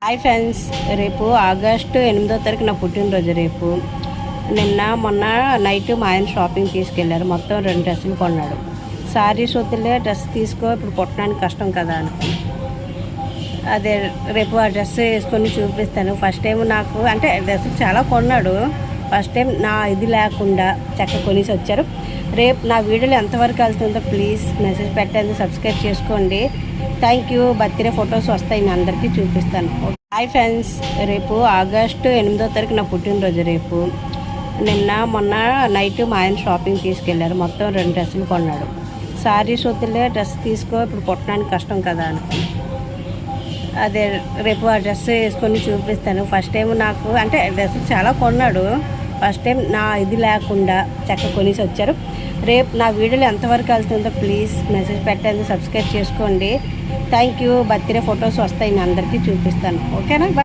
Hi friends, రేపు August 8వ తారీఖు నా పుట్టినరోజు. రేపు మొన్న నైట్ మా ఆయన షాపింగ్ తీసుకెళ్ళారు. మొత్తం 2 డ్రెస్సులు కొన్నాడు. శారీస్ వద్దులే, డ్రెస్ తీసుకో, ఇప్పుడు కొట్టడానికి కష్టం కదా అనుకుని అదే రేపు ఆ డ్రెస్ వేసుకొని చూపిస్తాను. ఫస్ట్ టైం నాకు అంటే డ్రెస్ చాలా కొన్నాడు. ఫస్ట్ టైం నా ఇది లేకుండా చక్కగా కొనేసి వచ్చారు. రేపు నా వీడియోలు ఎంతవరకు వెళ్తుందో ప్లీజ్ మెసేజ్ పెట్టండి, సబ్స్క్రైబ్ చేసుకోండి. Thank you. బర్త్డే ఫొటోస్ వస్తాయి, నేను అందరికీ చూపిస్తాను. హాయ్ ఫ్రెండ్స్, రేపు ఆగస్టు 8వ తారీఖు నా పుట్టినరోజు. రేపు మొన్న నైట్ మా ఆయన షాపింగ్ తీసుకెళ్ళారు. మొత్తం 2 డ్రెస్సులు కొన్నాడు. శారీస్ వద్దులే, డ్రెస్ తీసుకో, ఇప్పుడు కొట్టడానికి కష్టం కదా అనుకుని అదే రేపు ఆ డ్రెస్ వేసుకొని చూపిస్తాను. ఫస్ట్ టైం నాకు అంటే డ్రెస్ చాలా కొన్నాడు. ఫస్ట్ టైం నా ఇది లేకుండా చక్కగా కొనేసి వచ్చారు. రేపు నా వీడియోలు ఎంతవరకు వెళ్తుందో ప్లీజ్ మెసేజ్ పెట్టండి, సబ్స్క్రైబ్ చేసుకోండి. Thank you. బర్త్డే ఫొటోస్ వస్తాయి, నేను అందరికీ చూపిస్తాను. ఓకేనా?